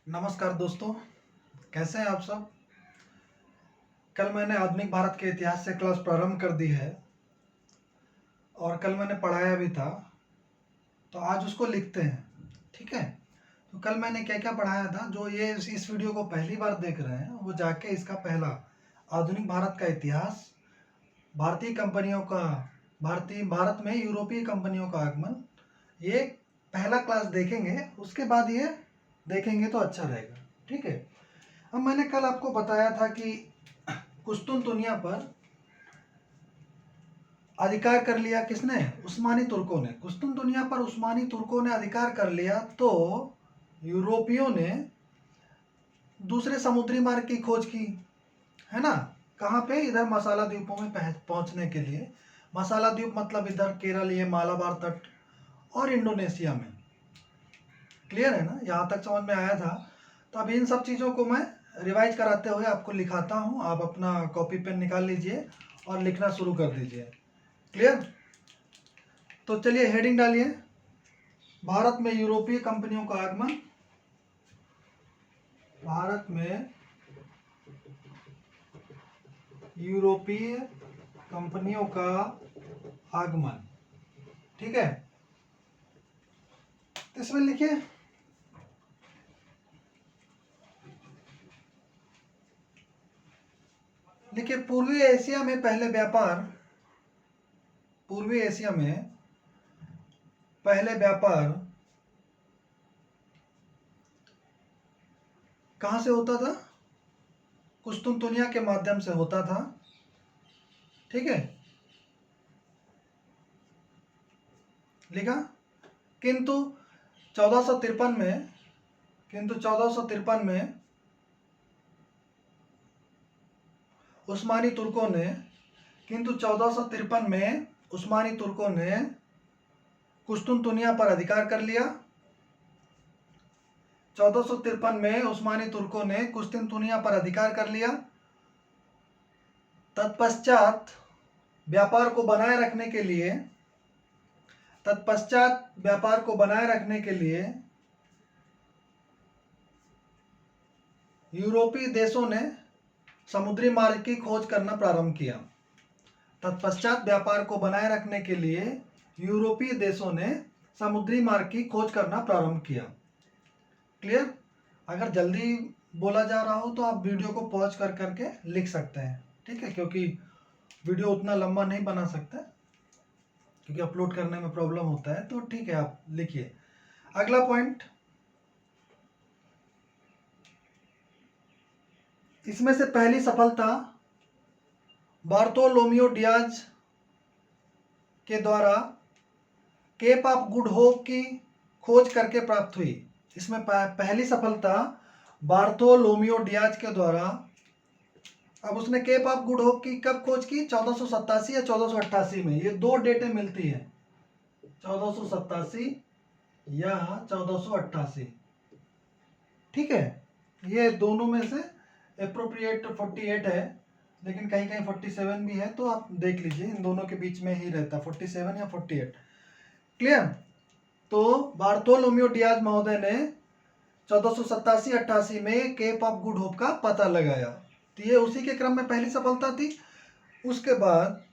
नमस्कार दोस्तों, कैसे हैं आप सब। कल मैंने आधुनिक भारत के इतिहास से क्लास प्रारंभ कर दी है और कल मैंने पढ़ाया भी था, तो आज उसको लिखते हैं। ठीक है। तो कल मैंने क्या क्या पढ़ाया था, जो ये इस वीडियो को पहली बार देख रहे हैं वो जाके इसका पहला आधुनिक भारत का इतिहास, भारतीय कंपनियों का, भारत में यूरोपीय कंपनियों का आगमन, ये पहला क्लास देखेंगे। उसके बाद ये देखेंगे तो अच्छा रहेगा। ठीक है। अब मैंने कल आपको बताया था कि कुस्तुनतुनिया पर अधिकार कर लिया किसने? उस्मानी तुर्कों ने। कुस्तुनतुनिया पर उस्मानी तुर्कों ने अधिकार कर लिया तो यूरोपियों ने दूसरे समुद्री मार्ग की खोज की, है ना। कहाँ पे? इधर मसाला द्वीपों में पहुंचने के लिए। मसाला द्वीप मतलब इधर केरल, ये मालाबार तट और इंडोनेशिया में। क्लियर है ना? यहाँ तक समझ में आया था। तो अब इन सब चीज़ों को मैं रिवाइज कराते हुए आपको लिखाता हूँ। आप अपना कॉपी पेन निकाल लीजिए और लिखना शुरू कर दीजिए। क्लियर? तो चलिए हेडिंग डालिए, भारत में यूरोपीय कंपनियों का आगमन। भारत में यूरोपीय कंपनियों का आगमन। ठीक है। तो इसमें लिखिए पूर्वी एशिया में पहले व्यापार, पूर्वी एशिया में पहले व्यापार कहाँ से होता था? कुस्तुनतुनिया के माध्यम से होता था। ठीक है, लिखा। किंतु 1453 में उस्मानी तुर्कों ने कुस्तुनतुनिया पर अधिकार कर लिया। 1453 में उस्मानी तुर्कों ने कुस्तुनतुनिया पर अधिकार कर लिया। तत्पश्चात व्यापार को बनाए रखने के लिए यूरोपीय देशों ने समुद्री मार्ग की खोज करना प्रारंभ किया। तत्पश्चात व्यापार को बनाए रखने के लिए यूरोपीय देशों ने समुद्री मार्ग की खोज करना प्रारंभ किया। क्लियर? अगर जल्दी बोला जा रहा हो तो आप वीडियो को पॉज कर करके लिख सकते हैं। ठीक है, क्योंकि वीडियो उतना लंबा नहीं बना सकते, क्योंकि अपलोड करने में प्रॉब्लम होता है। तो ठीक है, आप लिखिए। अगला पॉइंट, इसमें से पहली सफलता बार्थोलोमियो डियाज के द्वारा केप ऑफ गुड होप की खोज करके प्राप्त हुई। इसमें पहली सफलता बार्थोलोमियो डियाज के द्वारा। अब उसने केप ऑफ गुड होप की कब खोज की? 1487 या 1488 में। ये दो डेटें मिलती हैं, 1487 या 1488। ठीक है, ये दोनों में से अप्रोप्रिएट 48 है, लेकिन कहीं कहीं 47 भी है, तो आप देख लीजिए। इन दोनों के बीच में ही रहता, 47 या 48। क्लियर? तो बार्थोलोमियो डियाज महोदय ने 1487-88 में केप ऑफ गुड होप का पता लगाया। तो ये उसी के क्रम में पहली सफलता थी। उसके बाद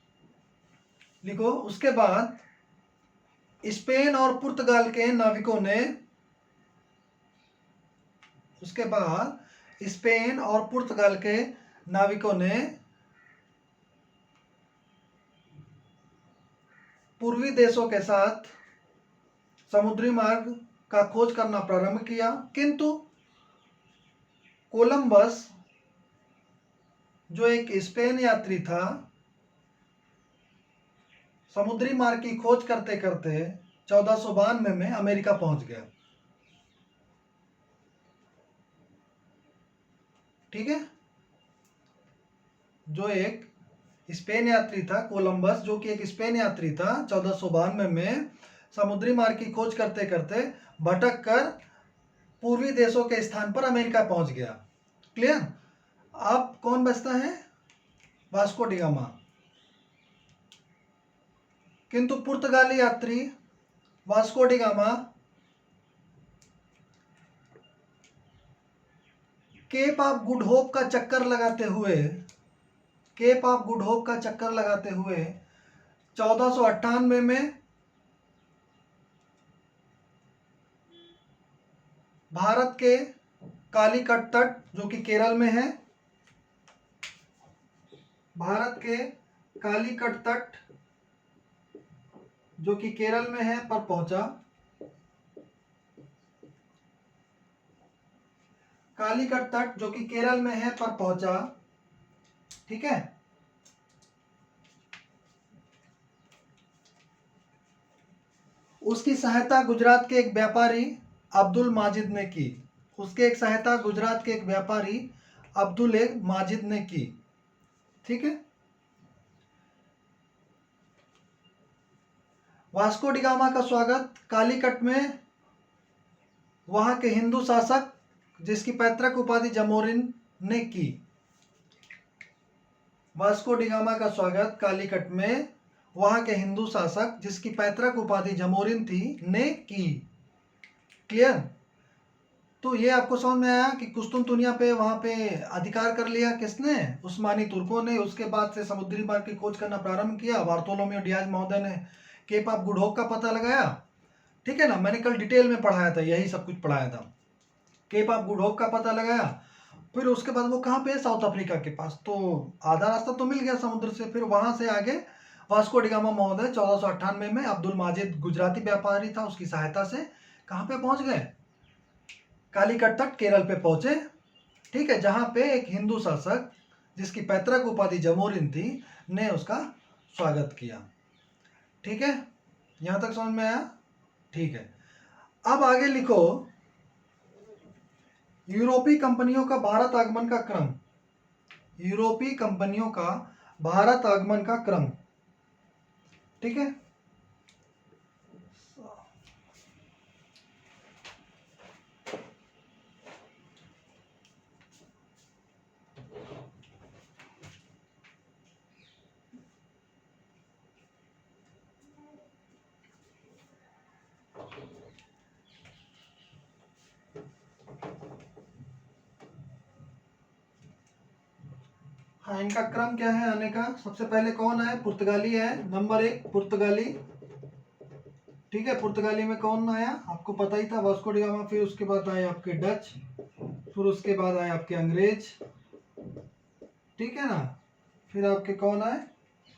लिखो, उसके बाद स्पेन और पुर्तगाल के नाविकों ने, पूर्वी देशों के साथ समुद्री मार्ग का खोज करना प्रारंभ किया। किंतु कोलंबस, जो एक स्पेन यात्री था, समुद्री मार्ग की खोज करते करते 1492 में अमेरिका पहुंच गया। ठीक है, जो एक स्पेन यात्री था, कोलंबस, जो कि एक स्पेन यात्री था, 1492 में समुद्री मार्ग की खोज करते करते भटक कर पूर्वी देशों के स्थान पर अमेरिका पहुंच गया। क्लियर? अब कौन बचता है? Vasco da Gama. किंतु पुर्तगाली यात्री Vasco da Gama Cape of Good Hope का चक्कर लगाते हुए, केप ऑफ गुड होप का चक्कर लगाते हुए 1498 में भारत के कालीकट तट जो कि केरल में है, भारत के कालीकट तट जो कि केरल में है पर पहुंचा। कालीकट तट जो कि केरल में है पर पहुंचा, ठीक है। उसकी सहायता गुजरात के एक व्यापारी अब्दुल माजिद ने की। उसके एक सहायता गुजरात के एक व्यापारी अब्दुल माजिद ने की, ठीक है। वास्को डिगामा का स्वागत कालीकट में वहां के हिंदू शासक जिसकी पैतृक उपाधि जमोरिन ने की। वास्को डिगामा का स्वागत कालीकट में वहां के हिंदू शासक जिसकी पैतृक उपाधि जमोरिन थी ने की। क्लियर? तो ये आपको समझ में आया कि कुस्तुनतुनिया पे वहां पे अधिकार कर लिया किसने? उस्मानी तुर्कों ने। उसके बाद से समुद्री मार्ग की खोज करना प्रारंभ किया। बार्थोलोमेव डियाज महोदय ने केप ऑफ गुड होप का पता लगाया, ठीक है ना। मैंने कल डिटेल में पढ़ाया था, यही सब कुछ पढ़ाया था। केप ऑफ गुड होप का पता लगाया, फिर उसके बाद वो कहाँ पे? साउथ अफ्रीका के पास। तो आधा रास्ता तो मिल गया समुद्र से। फिर वहां से आगे वास्को डिगामा महोदय 1498 में अब्दुल माजिद गुजराती व्यापारी था, उसकी सहायता से कहाँ पे पहुंच गए? कालीकट तट केरल पे पहुंचे, ठीक है, जहां पे एक हिंदू शासक जिसकी पैतृक उपाधि जमोरिन थी ने उसका स्वागत किया, ठीक है। यहां तक समझ में आया? ठीक है। अब आगे लिखो यूरोपीय कंपनियों का भारत आगमन का क्रम। यूरोपीय कंपनियों का भारत आगमन का क्रम, ठीक है। हाँ, इनका क्रम क्या है आने का? सबसे पहले कौन आए? पुर्तगाली है, नंबर 1 पुर्तगाली, ठीक है। पुर्तगाली में कौन आया? आपको पता ही था, वास्को डी गामा। फिर उसके बाद आए आपके डच, फिर उसके बाद आए आपके अंग्रेज, ठीक है ना। फिर आपके कौन आए?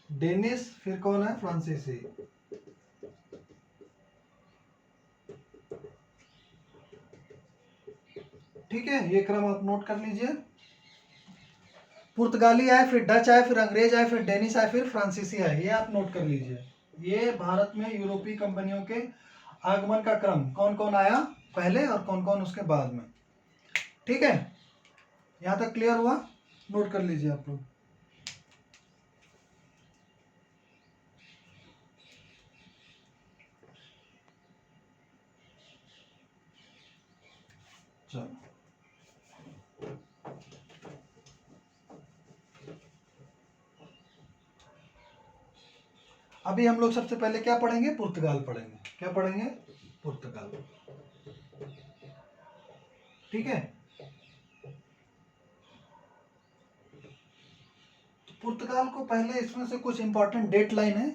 डेनिस। फिर कौन आए? फ्रांसीसी, ठीक है। ये क्रम आप नोट कर लीजिए। पुर्तगाली आए, फिर डच आए, फिर अंग्रेज आए, फिर डेनिस आए, फिर फ्रांसीसी आए। ये आप नोट कर लीजिए। ये भारत में यूरोपीय कंपनियों के आगमन का क्रम, कौन कौन आया पहले और कौन कौन उसके बाद में, ठीक है। यहां तक क्लियर हुआ? नोट कर लीजिए आप लोग। चलो, अभी हम लोग सबसे पहले क्या पढ़ेंगे? पुर्तगाल पढ़ेंगे। क्या पढ़ेंगे? पुर्तगाल, ठीक है। तो पुर्तगाल को पहले, इसमें से कुछ इंपॉर्टेंट डेट लाइन है,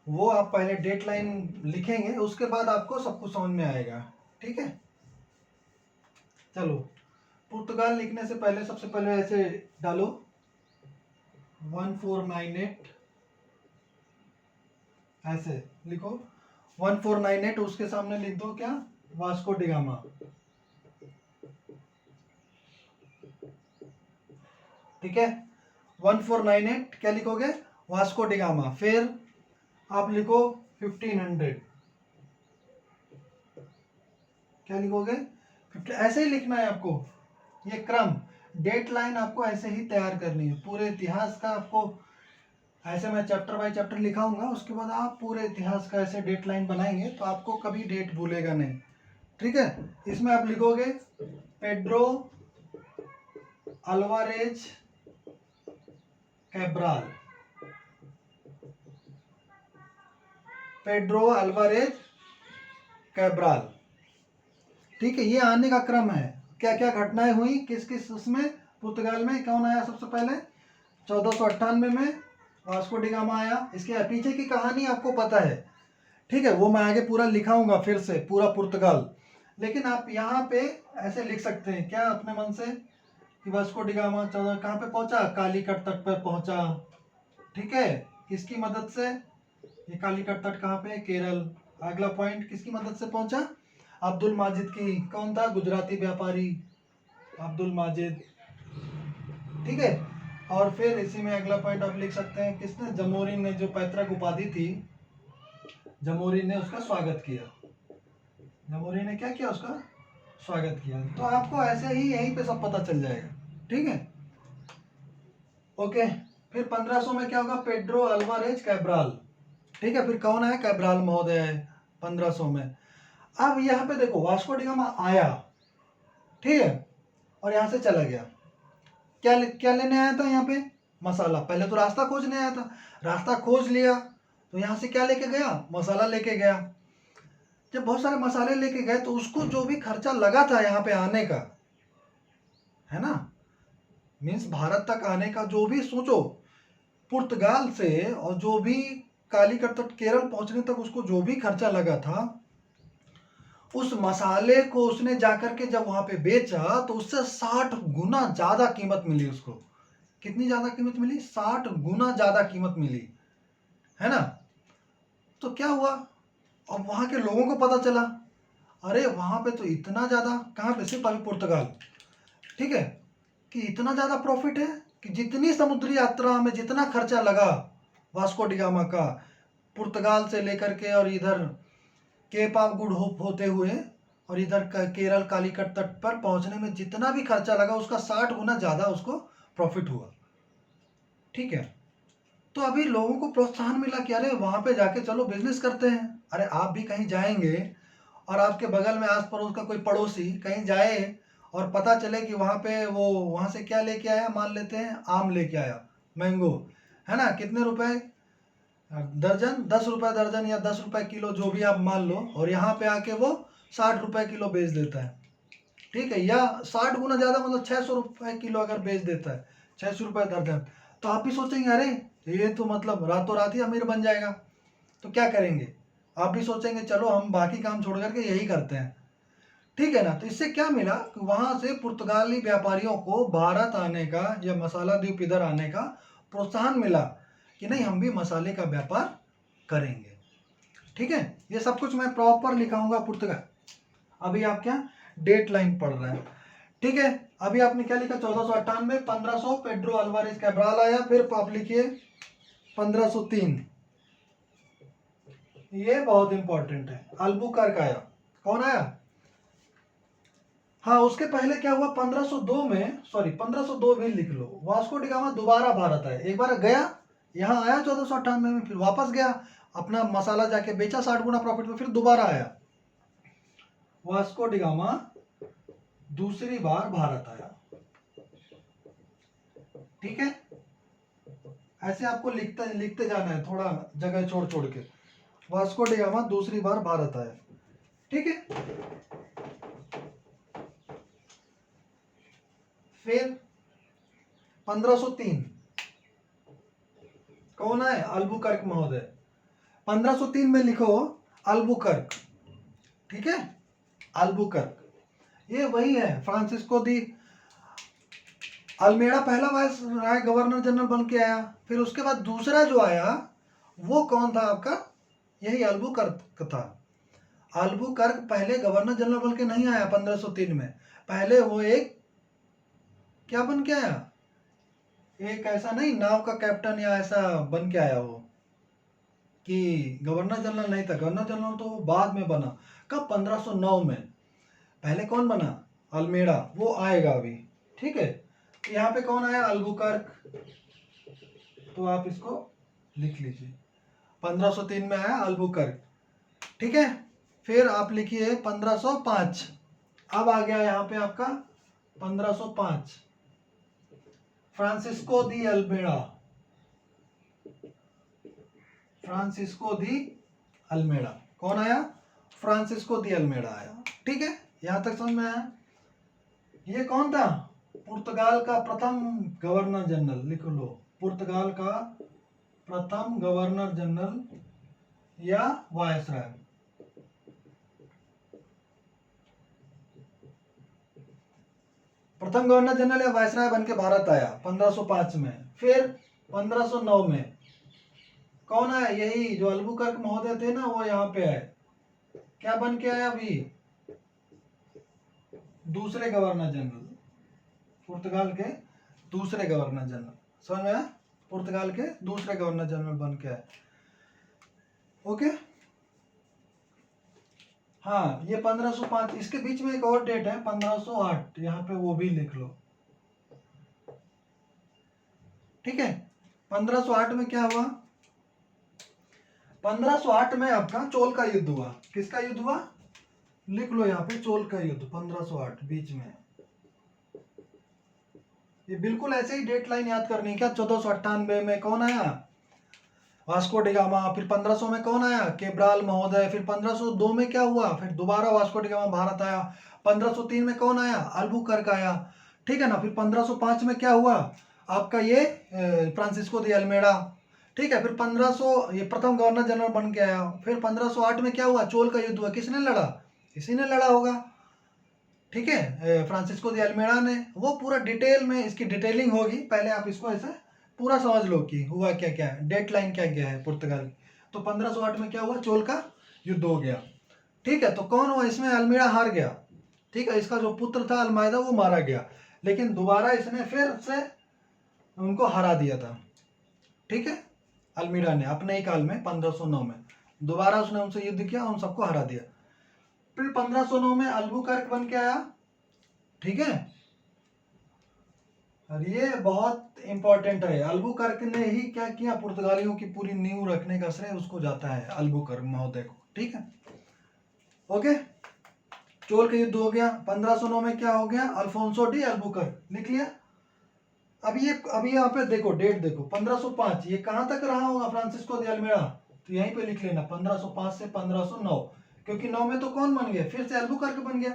वो आप पहले डेट लाइन लिखेंगे, उसके बाद आपको सब कुछ समझ में आएगा, ठीक है। चलो, पुर्तगाल लिखने से पहले सबसे पहले ऐसे डालो 1498, ऐसे लिखो 1498। उसके सामने लिख दो क्या? वास्को डिगामा, ठीक है। 1498 क्या लिखोगे? Vasco da Gama. फिर आप लिखो 1500, क्या लिखोगे? 50। ऐसे ही लिखना है आपको, ये क्रम, डेट लाइन आपको ऐसे ही तैयार करनी है। पूरे इतिहास का आपको ऐसे, मैं चैप्टर बाय चैप्टर लिखाऊंगा, उसके बाद आप पूरे इतिहास का ऐसे डेट लाइन बनाएंगे तो आपको कभी डेट भूलेगा नहीं, ठीक है। इसमें आप लिखोगे Pedro Alvarez Cabral, Pedro Alvarez Cabral, ठीक है। ये आने का क्रम है। क्या क्या घटनाएं हुई, किस किस उसमें पुर्तगाल में कौन आया सबसे पहले 1498 में वास्को डी गामा आया। इसके पीछे की कहानी आपको पता है, ठीक है, वो मैं आगे पूरा लिखाऊंगा फिर से पूरा पुर्तगाल। लेकिन आप यहाँ पे ऐसे लिख सकते हैं क्या अपने मन से कि वास्को डी गामा 14 कहाँ पे पहुंचा, कालीकट तट पर पहुंचा, ठीक है, किसकी मदद से, ये कालीकट तट कहाँ पे, केरल। अगला पॉइंट किसकी मदद से पहुंचा, अब्दुल माजिद की, कौन था, गुजराती व्यापारी अब्दुल माजिद, ठीक है। और फिर इसी में अगला पॉइंट आप लिख सकते हैं किसने, जमोरिन ने, जो पैतृक उपाधि थी, जमोरिन ने उसका स्वागत किया, जमोरिन ने क्या किया, उसका स्वागत किया। तो आपको ऐसे ही यहीं पे सब पता चल जाएगा, ठीक है, ओके। फिर 1500 में क्या होगा, पेड्रो अल्वारेज कैब्राल, ठीक है, फिर कौन है, कैब्राल महोदय है 1500 में। अब यहाँ पे देखो वास्को डी गामा आया, ठीक है, और यहाँ से चला गया, क्या क्या लेने आया था यहाँ पे, मसाला। पहले तो रास्ता खोजने आया था, रास्ता खोज लिया तो यहाँ से क्या लेके गया, मसाला लेके गया। जब बहुत सारे मसाले लेके गए तो उसको जो भी खर्चा लगा था यहाँ पे आने का, है ना, मीन्स भारत तक आने का जो भी, सोचो पुर्तगाल से, और जो भी कालीकट तक केरल पहुंचने तक उसको जो भी खर्चा लगा था, उस मसाले को उसने जाकर के जब वहां पे बेचा तो उससे 60 गुना ज्यादा कीमत मिली उसको। कितनी ज्यादा कीमत मिली, 60 गुना ज्यादा कीमत मिली, है ना। तो क्या हुआ, अब वहां के लोगों को पता चला, अरे वहां पे तो इतना ज्यादा, कहाँ पे, सिर्फ अभी पुर्तगाल, ठीक है, कि इतना ज्यादा प्रॉफिट है कि जितनी समुद्री यात्रा में जितना खर्चा लगा वास्को डी गामा का, पुर्तगाल से लेकर के और इधर केप ऑफ गुड होप होते हुए और इधर केरल कालीकट तट पर पहुंचने में जितना भी खर्चा लगा उसका 60 गुना ज्यादा उसको प्रॉफिट हुआ, ठीक है। तो अभी लोगों को प्रोत्साहन मिला कि अरे वहां पे जाके चलो बिजनेस करते हैं। अरे आप भी कहीं जाएंगे और आपके बगल में आस पड़ोस का कोई पड़ोसी कहीं जाए और पता चले कि वहां पे वो वहां से क्या लेके आया, मान लेते हैं आम लेके आया, मैंगो, है ना, कितने रुपए दर्जन, 10 रुपए दर्जन या 10 रुपए किलो, जो भी आप मान लो, और यहाँ पे आके वो 60 रुपए किलो बेच देता है, ठीक है, या 60 गुना ज्यादा मतलब 600 रुपए किलो अगर बेच देता है, 600 रुपए दर्जन, तो आप भी सोचेंगे अरे ये तो मतलब रातों रात ही अमीर बन जाएगा। तो क्या करेंगे, आप भी सोचेंगे चलो हम बाकी काम छोड़ करके यही करते हैं, ठीक है ना। तो इससे क्या मिला कि वहां से पुर्तगाली व्यापारियों को भारत आने का या मसाला द्वीप इधर आने का प्रोत्साहन मिला कि नहीं हम भी मसाले का व्यापार करेंगे, ठीक है। ये सब कुछ मैं प्रॉपर लिखाऊंगा पुर्तगाल। अभी आप क्या डेट लाइन पढ़ रहे हैं, ठीक है। अभी आपने क्या लिखा, 1498, 1500 पेड्रो अल्वारेज कैब्राल आया, फिर आप लिखिए 1503, ये बहुत इंपॉर्टेंट है, अल्बुकर्क आया। कौन आया, हाँ उसके पहले क्या हुआ, 1502 में, सॉरी 1502 भी लिख लो, वास्को डी गामा दोबारा भारत आया, एक बार गया यहाँ आया 1498 में, फिर वापस गया, अपना मसाला जाके बेचा 60 गुना प्रॉफिट में, फिर दोबारा आया। वास्को डी गामा दूसरी बार भारत आया, ठीक है। ऐसे आपको लिखते लिखते जाना है, थोड़ा जगह छोड़ छोड़ के। वास्को डी गामा दूसरी बार भारत आया, ठीक है। फिर 1503 कौन है, अल्बुकर्क महोदय। 1503 में लिखो अल्बुकर्क, ठीक है, अल्बुकर्क, ये वही है फ्रांसिस्को दी अल्मेड़ा, पहला वाइस राय गवर्नर जनरल बन के आया। फिर उसके बाद दूसरा जो आया वो कौन था आपका, यही अल्बुकर्क था। अल्बुकर्क पहले गवर्नर जनरल बन के नहीं आया 1503 में, पहले वो एक क्या बन के आया, एक ऐसा नहीं नाव का कैप्टन या ऐसा बन के आया वो, कि गवर्नर जनरल नहीं था, गवर्नर जनरल तो बाद में बना, कब, 1509 में। पहले कौन बना, अल्मेड़ा, वो आएगा अभी, ठीक है। यहाँ पे कौन आया, अल्बुकर्क, तो आप इसको लिख लीजिए, 1503 में आया अल्बुकर्क, ठीक है। फिर आप लिखिए 1505, अब आ गया यहाँ पे आपका 1505, फ्रांसिस्को दी अल्मेड़ा, फ्रांसिस्को दी अल्मेड़ा, कौन आया, फ्रांसिस्को दी अल्मेड़ा आया, ठीक है। यहां तक समझ में आया, ये कौन था? पुर्तगाल का प्रथम गवर्नर जनरल, लिख लो, पुर्तगाल का प्रथम गवर्नर जनरल या वायसराय। प्रथम गवर्नर जनरल या वायसराय बन के भारत आया 1505 में। फिर 1509 में कौन आया? यही जो अल्बुकर्क महोदय थे ना, वो यहाँ पे आए। क्या बन के आया अभी? दूसरे गवर्नर जनरल, पुर्तगाल के दूसरे गवर्नर जनरल। समझ में आया? पुर्तगाल के दूसरे गवर्नर जनरल बन के आए। ओके, हाँ, ये 1505। इसके बीच में एक और डेट है 1508, यहाँ पे वो भी लिख लो। ठीक है, 1508 में क्या हुआ? 1508 में आपका चोल का युद्ध हुआ। किसका युद्ध हुआ? लिख लो यहाँ पे, चोल का युद्ध 1508 बीच में। ये बिल्कुल ऐसे ही डेट लाइन याद करनी है क्या? 1498 में कौन आया? Vasco da Gama. फिर 1500 में कौन आया? केब्राल महोदय। फिर 1502 में क्या हुआ? फिर दोबारा वास्को डिगामा भारत आया। 1503 में कौन आया? अल्बुकर्क आया। ठीक है ना। फिर 1505 में क्या हुआ? आपका ये फ्रांसिस्को दी अल्मेडा। ठीक है। फिर 1500 ये प्रथम गवर्नर जनरल बन के आया। फिर 1508 में क्या हुआ? चोल का युद्ध हुआ। किसने लड़ा? इसी ने लड़ा होगा। ठीक है, फ्रांसिस्को दी अल्मेडा ने। वो पूरा डिटेल में इसकी डिटेलिंग होगी, पहले आप इसको ऐसे पूरा समझ लो कि हुआ क्या क्या है, डेट लाइन क्या क्या है पुर्तगाल। तो 1508 में क्या हुआ? चोल का युद्ध हो गया। ठीक है, तो कौन हुआ इसमें? अल्मीड़ा हार गया। ठीक है, इसका जो पुत्र था अल्मायदा वो मारा गया, लेकिन दोबारा इसने फिर से उनको हरा दिया था। ठीक है, अल्मीड़ा ने अपने ही काल में 1509 में दोबारा उसने उनसे युद्ध किया, उन सबको हरा दिया। फिर 1509 में अल्बुकर्क बन के आया। ठीक है, और ये बहुत इंपॉर्टेंट है। अल्बुकर्क ने ही क्या किया? पुर्तगालियों की पूरी नींव रखने का श्रेय उसको जाता है, अल्बुकर्क महोदय को। ठीक है, ओके। चोल का युद्ध हो गया। 1509 में क्या हो गया? Alfonso de Albuquerque. लिख लिया। अभी यहाँ पे देखो, डेट देखो 1505। ये कहाँ तक रहा होगा? Francisco de Almeida. तो यहीं पे लिख लेना 1505 से 1509, क्योंकि 9 में तो कौन बन गया? फिर से अल्बुकर्क बन गया।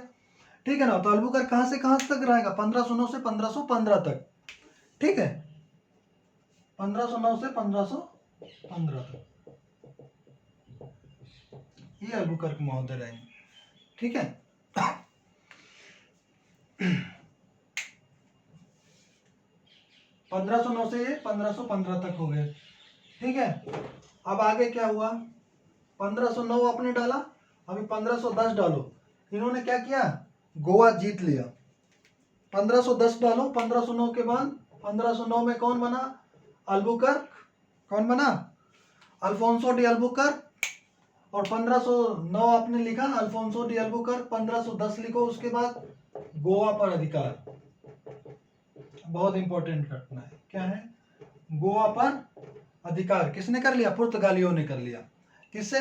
ठीक है ना। तो अल्बुकर्क कहाँ से कहाँ तक रहेगा? 1509 से 1515 तक। ठीक है, 1509 से 1515 तक ये अल्बुकर्क महोदय रहेंगे। ठीक है, 1509 से ये 1515 तक हो गए। ठीक है, अब आगे क्या हुआ? 1509 आपने डाला, अभी 1510 डालो। इन्होंने क्या किया? गोवा जीत लिया। 1510 डालो 1509 के बाद। 1509 में कौन बना? अल्बुकर्क। कौन बना? Alfonso de Albuquerque. और 1509 आपने लिखा अल्फोंसो डी अल्बुकर्क। 1510 लिखो उसके बाद गोवा पर अधिकार। बहुत इंपॉर्टेंट घटना है। क्या है? गोवा पर अधिकार किसने कर लिया? पुर्तगालियों ने कर लिया। किससे?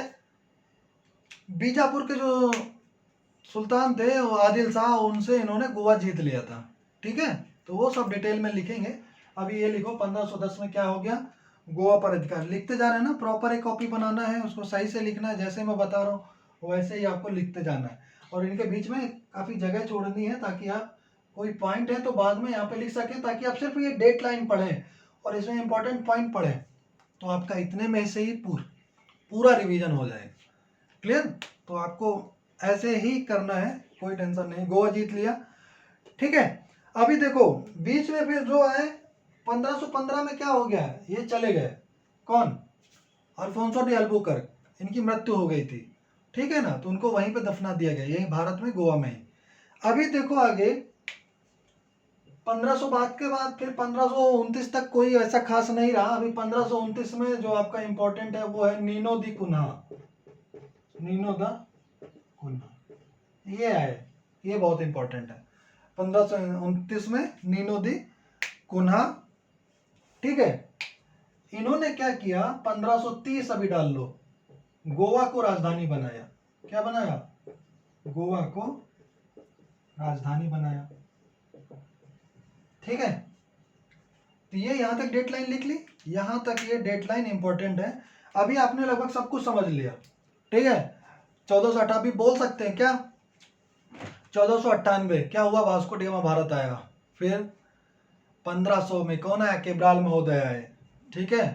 बीजापुर के जो सुल्तान थे वो आदिल शाह, उनसे इन्होंने गोवा जीत लिया था। ठीक है, तो वो सब डिटेल में लिखेंगे। अभी ये लिखो 1510 में क्या हो गया? गोवा पर अधिकार। लिखते जा रहे हैं ना, प्रॉपर एक कॉपी बनाना है, उसको सही से लिखना है, जैसे मैं बता रहा हूँ वैसे ही आपको लिखते जाना है। और इनके बीच में काफ़ी जगह छोड़नी है, ताकि आप कोई पॉइंट है तो बाद में यहाँ पे लिख सकें, ताकि आप सिर्फ ये डेट लाइन पढ़ें और इसमें इंपॉर्टेंट पॉइंट पढ़ें, तो आपका इतने में से ही पूरा रिवीजन हो जाएगा। क्लियर? तो आपको ऐसे ही करना है, कोई टेंशन नहीं। गोवा जीत लिया। ठीक है, अभी देखो बीच में फिर जो है 1515 में क्या हो गया? ये चले गए। कौन? Alfonso de Albuquerque. इनकी मृत्यु हो गई थी। ठीक है ना, तो उनको वहीं पे दफना दिया गया, यही भारत में, गोवा में ही। अभी देखो आगे 1500 बाद के बाद फिर 1529 तक कोई ऐसा खास नहीं रहा। अभी 1529 में जो आपका इंपॉर्टेंट है वो है Nino da Cunha. Nino da Cunha ये है, ये बहुत इंपॉर्टेंट है। 1529 में नीनो दी कुन्हा। ठीक है, इन्होंने क्या किया? 1530 अभी डाल लो, गोवा को राजधानी बनाया। क्या बनाया? गोवा को राजधानी बनाया। ठीक है, तो ये यहां तक डेट लाइन लिख ली। यहां तक ये डेट लाइन इंपॉर्टेंट है। अभी आपने लगभग सब कुछ समझ लिया। ठीक है, 1408 भी बोल सकते हैं क्या? 1498 क्या हुआ, वास्को डी गामा भारत आया। फिर 1500 में कौन आया, केब्राल महोदय आए, ठीक है,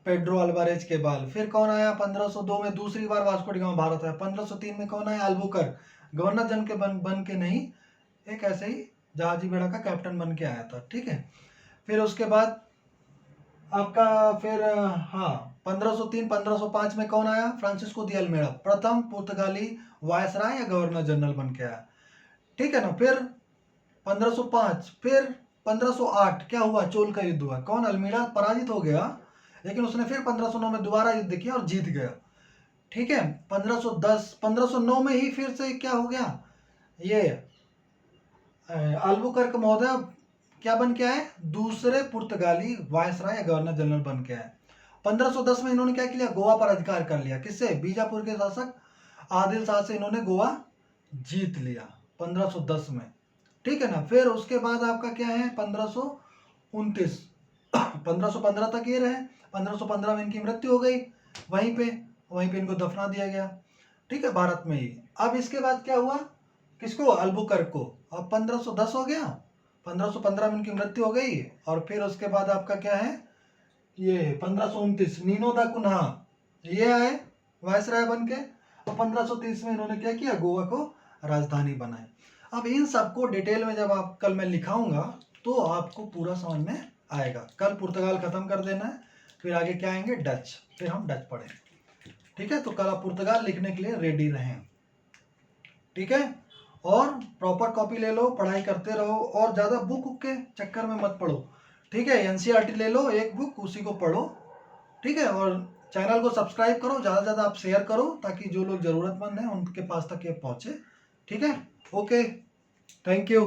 पेड्रो अल्वारेज के बाद। फिर कौन आया 1502 में, दूसरी बार वास्को डी गामा भारत आया। 1503 में कौन आया, अल्बुकर, गवर्नर जनरल के बन के नहीं, एक ऐसे ही जहाजी बेड़ा का कैप्टन बन के आया था, ठीक है। फिर उसके बाद आपका फिर हाँ 1503 1505 में कौन आया, फ्रांसिस्को दी अल्मेड़ा, प्रथम पुर्तगाली वायसराय या गवर्नर जनरल बन के आया, ठीक है ना। फिर 1505, फिर 1508 क्या हुआ, चोल का युद्ध हुआ, कौन, अल्मीड़ा पराजित हो गया, लेकिन उसने फिर 1509 में दोबारा युद्ध किया और जीत गया, ठीक है। 1509 में ही फिर से क्या हो गया, ये अल्बुकर्क महोदय क्या बन के आए, दूसरे पुर्तगाली वायसराय या गवर्नर जनरल बन के आए। 1510 में इन्होंने क्या किया, गोवा पर अधिकार कर लिया, किससे, बीजापुर के शासक आदिल शाह से इन्होंने गोवा जीत लिया 1510 में, ठीक है ना। फिर उसके बाद आपका क्या है 1529 1515 तक ये रहे। 1515 में इनकी मृत्यु हो गई, वहीं पे इनको दफना दिया गया, ठीक है, भारत में ही। अब इसके बाद क्या हुआ, किसको, अल्बुकर्क को। अब 1510 हो गया, 1515 में इनकी मृत्यु हो गई, और फिर उसके बाद आपका क्या है, ये 1529 नीनो दा कुन्हा ये आए वायसराय बन के, और 1530 में इन्होंने क्या किया, गोवा को राजधानी बनाए। अब इन सबको डिटेल में जब आप कल मैं लिखाऊंगा तो आपको पूरा समझ में आएगा। कल पुर्तगाल खत्म कर देना है, फिर आगे क्या आएंगे, डच, फिर हम डच पढ़ेंगे, ठीक है। तो कल आप पुर्तगाल लिखने के लिए रेडी रहें, ठीक है। और प्रॉपर कॉपी ले लो, पढ़ाई करते रहो, और ज़्यादा बुक के चक्कर में मत पढ़ो, ठीक है। एनसीईआरटी ले लो एक बुक, उसी को पढ़ो, ठीक है। और चैनल को सब्सक्राइब करो, ज़्यादा से ज़्यादा आप शेयर करो, ताकि जो लोग ज़रूरतमंद हैं उनके पास तक ये पहुँचे, ठीक है। Okay, thank you.